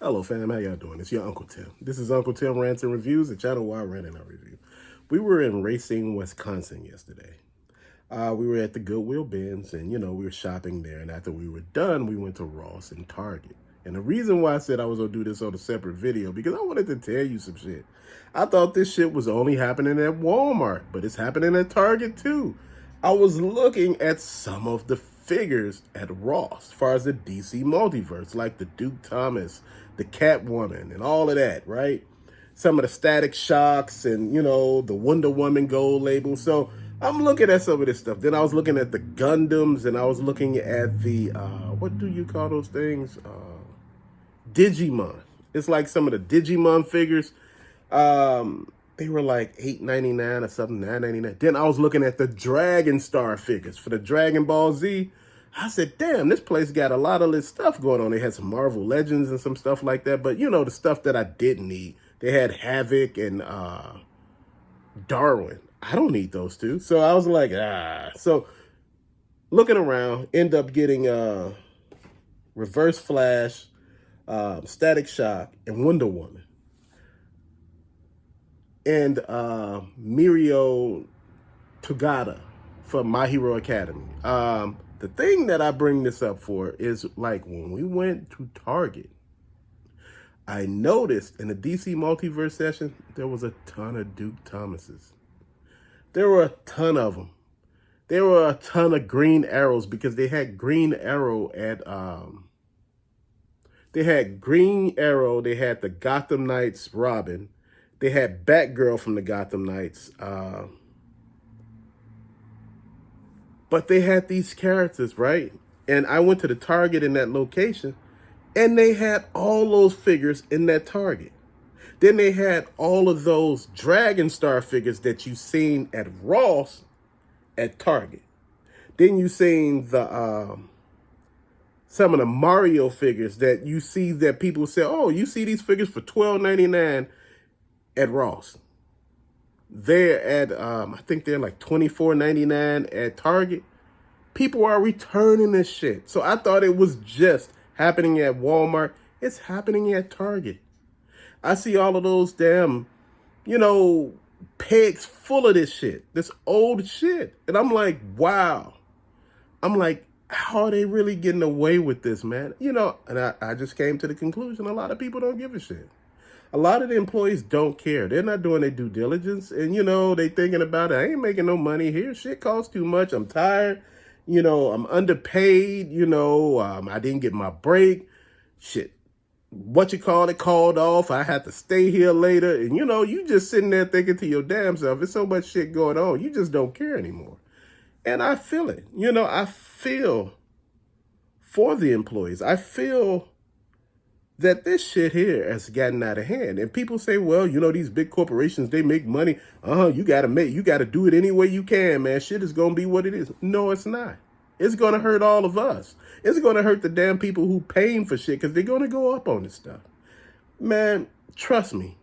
Hello fam, how y'all doing? It's your Uncle Tim. This is Uncle Tim Rants and Reviews, the channel where I rant and I review. We were in Racine, Wisconsin yesterday. We were at the Goodwill bins and, we were shopping there. And after we were done, we went to Ross and Target. And the reason why I said I was going to do this on a separate video, because I wanted to tell you some shit. I thought this shit was only happening at Walmart, but it's happening at Target too. I was looking at some of the figures at Ross as far as the DC multiverse, like the Duke Thomas, the Catwoman, and all of that, right? Some of the Static Shocks and, the Wonder Woman gold label. So I'm looking at some of this stuff. Then I was looking at the Gundams, and I was looking at the, what do you call those things? Digimon. It's like some of the Digimon figures. They were like $8.99 or something, $9.99. Then I was looking at the Dragon Star figures for the Dragon Ball Z. I said, damn, this place got a lot of this stuff going on. They had some Marvel Legends and some stuff like that. But, the stuff that I didn't need. They had Havoc and Darwin. I don't need those two. So I was like, So looking around, end up getting Reverse Flash, Static Shock, and Wonder Woman. And Mirio Togata from My Hero Academy. The thing that I bring this up for is, like, when we went to Target, I noticed in the DC Multiverse session, there was a ton of Duke Thomases. There were a ton of them. There were a ton of Green Arrows because they had Green Arrow at, they had Green Arrow, they had the Gotham Knights Robin, they had Batgirl from the Gotham Knights, but they had these characters, right? And I went to the Target in that location, and they had all those figures in that Target. Then they had all of those Dragon Star figures that you seen at Ross at Target. Then you seen the some of the Mario figures that you see that people say, oh, you see these figures for $12.99 at Ross. They're at, I think they're like $24.99 at Target. People are returning this shit. So I thought it was just happening at Walmart. It's happening at Target. I see all of those damn, pegs full of this shit, this old shit. And I'm like, wow. I'm like, how are they really getting away with this, man? And I just came to the conclusion a lot of people don't give a shit. A lot of the employees don't care. They're not doing their due diligence. And, they thinking about it. I ain't making no money here. Shit costs too much. I'm tired. I'm underpaid. I didn't get my break. Shit. Called off. I had to stay here later. And, you just sitting there thinking to your damn self, there's so much shit going on. You just don't care anymore. And I feel it. I feel for the employees. I feel that this shit here has gotten out of hand. And people say, well, these big corporations, they make money. You got to do it any way you can, man. Shit is going to be what it is. No, it's not. It's going to hurt all of us. It's going to hurt the damn people who paying for shit because they're going to go up on this stuff. Man, trust me.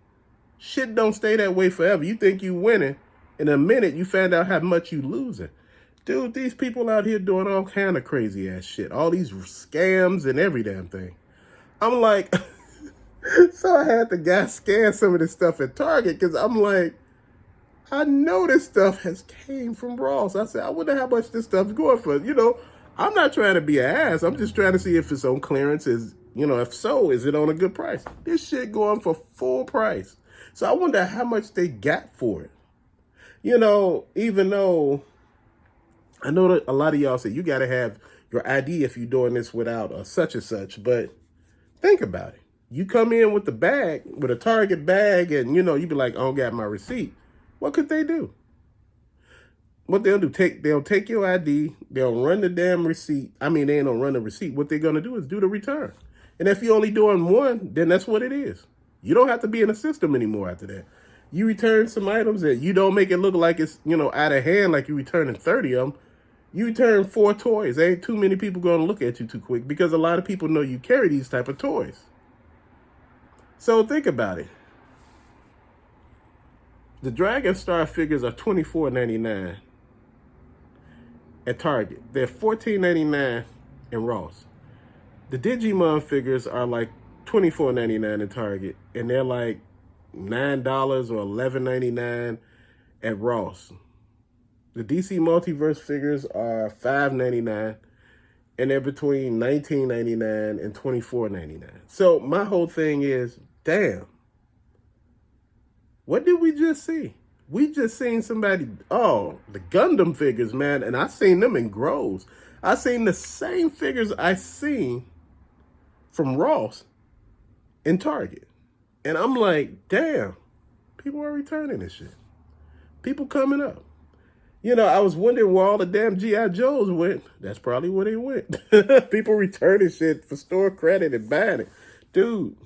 Shit don't stay that way forever. You think you winning. In a minute, you find out how much you losing. Dude, these people out here doing all kind of crazy ass shit. All these scams and every damn thing. I'm like, so I had the guy scan some of this stuff at Target because I'm like, I know this stuff has came from Ross. I said, I wonder how much this stuff's going for. I'm not trying to be an ass. I'm just trying to see if it's on clearance. If so, is it on a good price? This shit going for full price. So I wonder how much they got for it. Even though I know that a lot of y'all say you got to have your ID if you're doing this without a such and such, but think about it. You come in with the bag, with a Target bag, and, you be like, I don't got my receipt. What could they do? What they'll do, they'll take your ID, they'll run the damn receipt. I mean, they ain't gonna run the receipt. What they're going to do is do the return. And if you're only doing one, then that's what it is. You don't have to be in the system anymore after that. You return some items that you don't make it look like it's, out of hand, like you're returning 30 of them. You return 4 toys. Ain't too many people going to look at you too quick because a lot of people know you carry these type of toys. So think about it. The Dragon Star figures are $24.99 at Target. They're $14.99 in Ross. The Digimon figures are like $24.99 in Target, and they're like $9 or $11.99 at Ross. The DC Multiverse figures are $5.99, and they're between $19.99 and $24.99. So my whole thing is, damn, what did we just see? We just seen somebody, oh, the Gundam figures, man, and I seen them in Groves. I seen the same figures I seen from Ross in Target. And I'm like, damn, people are returning this shit. People coming up. You know, I was wondering where all the damn G.I. Joes went. That's probably where they went. People returning shit for store credit and buying it. Dude,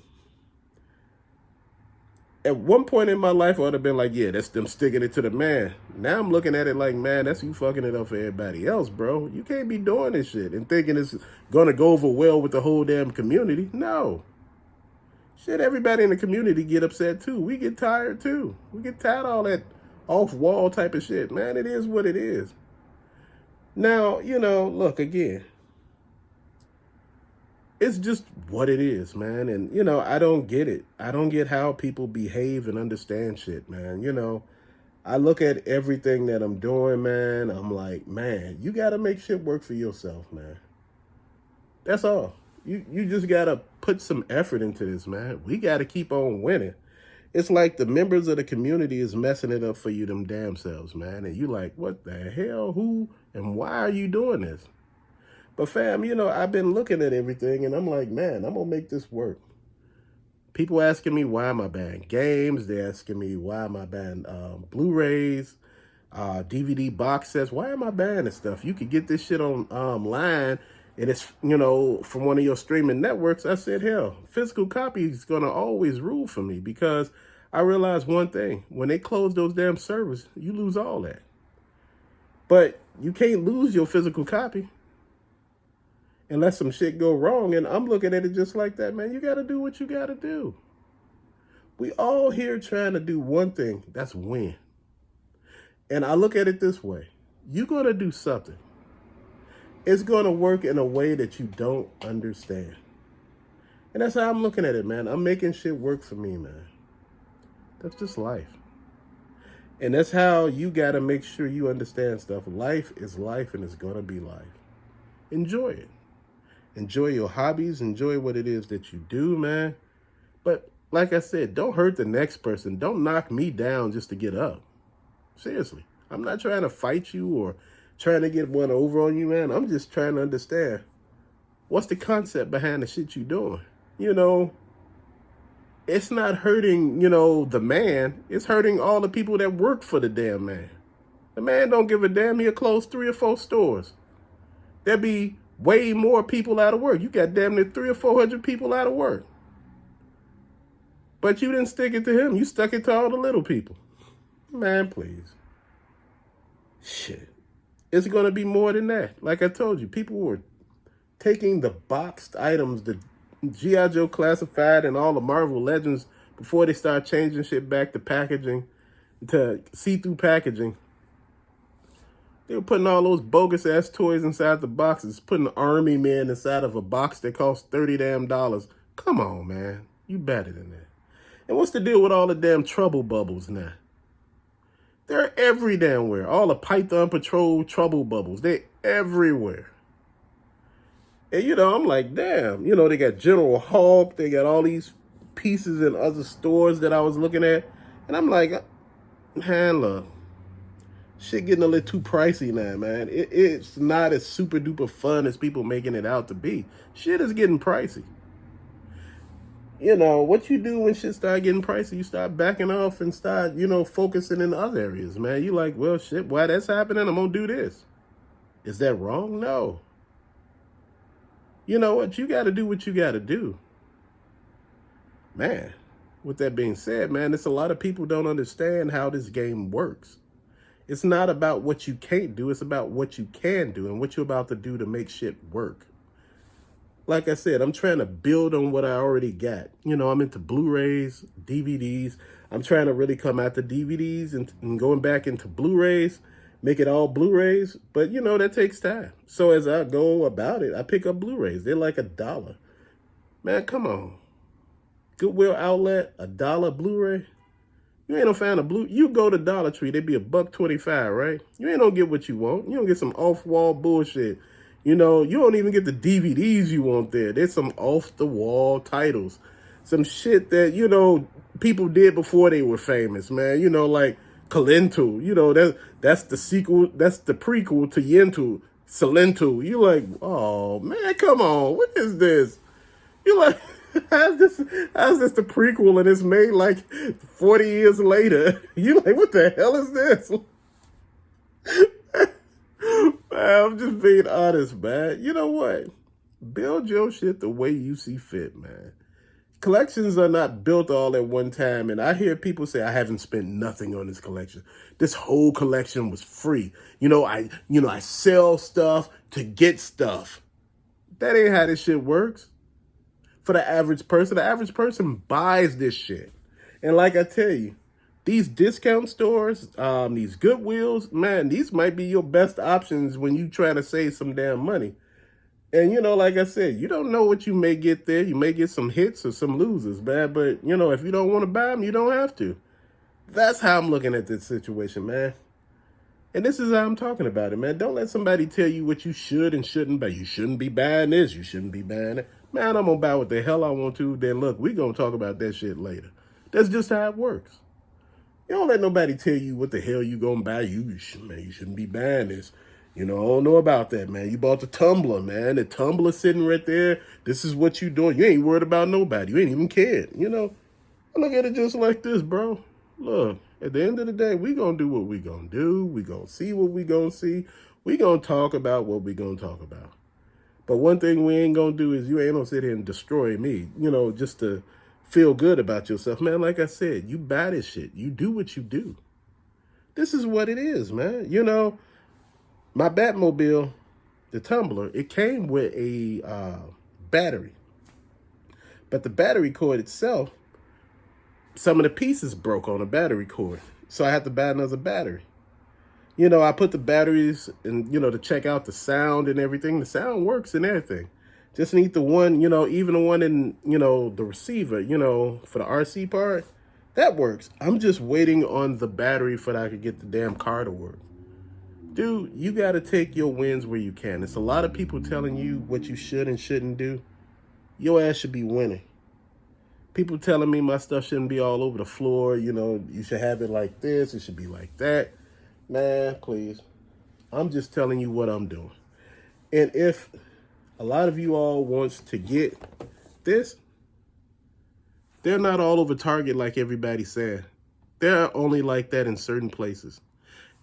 at one point in my life, I would have been like, yeah, that's them sticking it to the man. Now I'm looking at it like, man, that's you fucking it up for everybody else, bro. You can't be doing this shit and thinking it's going to go over well with the whole damn community. No. Shit, everybody in the community get upset too. We get tired too. We get tired of all that off-wall type of shit. Man, it is what it is. Now, you know, look, again, it's just what it is, man. And, you know, I don't get it. I don't get how people behave and understand shit, man. You know, I look at everything that I'm doing, man. I'm like, man, you got to make shit work for yourself, man. That's all. You just got to put some effort into this, man. We got to keep on winning. It's like the members of the community is messing it up for you them damn selves, man. And you like, what the hell? Who and why are you doing this? But fam, you know, I've been looking at everything and I'm like, man, I'm going to make this work. People asking me why am I buying games. They're asking me why am I buying Blu-rays, DVD box sets. Why am I buying this stuff? You could get this shit on online and it's, you know, from one of your streaming networks. I said, hell, physical copy is going to always rule for me because I realized one thing. When they close those damn servers, you lose all that. But you can't lose your physical copy unless some shit go wrong. And I'm looking at it just like that, man. You got to do what you got to do. We all here trying to do one thing. That's win. And I look at it this way. You're going to do something. It's going to work in a way that you don't understand. And that's how I'm looking at it, man. I'm making shit work for me, man. That's just life. And that's how you got to make sure you understand stuff. Life is life and it's going to be life. Enjoy it. Enjoy your hobbies. Enjoy what it is that you do, man. But like I said, don't hurt the next person. Don't knock me down just to get up. Seriously. I'm not trying to fight you or trying to get one over on you, man. I'm just trying to understand what's the concept behind the shit you doing. You know, it's not hurting, you know, the man. It's hurting all the people that work for the damn man. The man don't give a damn. He'll close 3 or 4 stores. There'll be way more people out of work. You got damn near 300 or 400 people out of work. But you didn't stick it to him. You stuck it to all the little people. Man, please. Shit. It's going to be more than that. Like I told you, people were taking the boxed items, the G.I. Joe Classified and all the Marvel Legends before they start changing shit back to packaging, to see-through packaging. They were putting all those bogus-ass toys inside the boxes, putting the Army Men inside of a box that cost $30 damn. Come on, man. You better than that. And what's the deal with all the damn trouble bubbles now? They're every damn where. All the Python Patrol trouble bubbles. They're everywhere. And, you know, I'm like, damn. You know, they got General Hulk. They got all these pieces in other stores that I was looking at. And I'm like, man, look. Shit getting a little too pricey now, man. It's not as super duper fun as people making it out to be. Shit is getting pricey. You know, what you do when shit start getting pricey, you start backing off and start, you know, focusing in other areas, man. You like, well, shit, why that's happening, I'm going to do this. Is that wrong? No. You know what? You got to do what you got to do. Man, with that being said, man, it's a lot of people don't understand how this game works. It's not about what you can't do. It's about what you can do and what you're about to do to make shit work. Like I said, I'm trying to build on what I already got. You know, I'm into Blu-rays, DVDs. I'm trying to really come at the DVDs and going back into Blu-rays, make it all Blu-rays. But, you know, that takes time. So as I go about it, I pick up Blu-rays. They're like $1. Man, come on. Goodwill outlet, $1 Blu-ray. You ain't no fan of blue. You go to Dollar Tree, they be $1.25, right? You ain't gonna get what you want. You don't get some off-wall bullshit. You know, you don't even get the DVDs you want there. There's some off-the-wall titles. Some shit that, you know, people did before they were famous, man. You know, like Kalentu. You know, that's the sequel, that's the prequel to Yentu, Salentu. You like, oh, man, come on. What is this? You like, how's this the prequel and it's made like 40 years later? You like, what the hell is this? Man, I'm just being honest, man. You know what? Build your shit the way you see fit, man. Collections are not built all at one time, and I hear people say, I haven't spent nothing on this collection. This whole collection was free. I sell stuff to get stuff. That ain't how this shit works. For the average person buys this shit. And like I tell you, these discount stores, these Goodwills, man, these might be your best options when you try to save some damn money. And, like I said, you don't know what you may get there. You may get some hits or some losers, man. But, if you don't want to buy them, you don't have to. That's how I'm looking at this situation, man. And this is how I'm talking about it, man. Don't let somebody tell you what you should and shouldn't buy. You shouldn't be buying this. You shouldn't be buying that. Man, I'm going to buy what the hell I want to. Then, look, we're going to talk about that shit later. That's just how it works. You don't let nobody tell you what the hell you going to buy. You shouldn't be buying this. I don't know about that, man. You bought the tumbler, man. The tumbler sitting right there. This is what you doing. You ain't worried about nobody. You ain't even cared, I look at it just like this, bro. Look, at the end of the day, we going to do what we going to do. We going to see what we going to see. We going to talk about what we going to talk about. But one thing we ain't going to do is you ain't going to sit here and destroy me, just to feel good about yourself. Man, like I said, you buy this shit. You do what you do. This is what it is, man. My Batmobile, the tumbler, it came with a battery. But the battery cord itself, some of the pieces broke on the battery cord. So I had to buy another battery. I put the batteries and, to check out the sound and everything. The sound works and everything. Just need the one, even the one in, the receiver, for the RC part, that works. I'm just waiting on the battery for that I could get the damn car to work. Dude, you got to take your wins where you can. It's a lot of people telling you what you should and shouldn't do. Your ass should be winning. People telling me my stuff shouldn't be all over the floor. You should have it like this. It should be like that. Man, please. I'm just telling you what I'm doing. And if a lot of you all wants to get this, they're not all over Target like everybody said. They're only like that in certain places.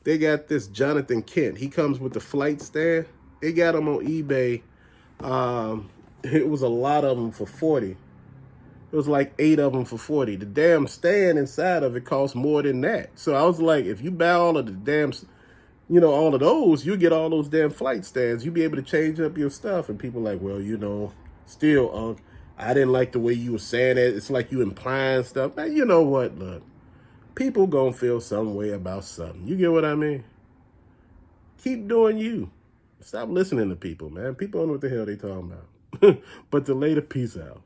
They got this Jonathan Kent. He comes with the flight stand. They got him on eBay. It was a lot of them for 40. It was like 8 of them for 40. The damn stand inside of it costs more than that. So I was like, if you buy all of the damn, all of those, you get all those damn flight stands. You'll be able to change up your stuff. And people like, well, still, I didn't like the way you were saying it. It's like you implying stuff. Man, you know what? Look, people gonna feel some way about something. You get what I mean? Keep doing you. Stop listening to people, man. People don't know what the hell they talking about. But the later, peace out.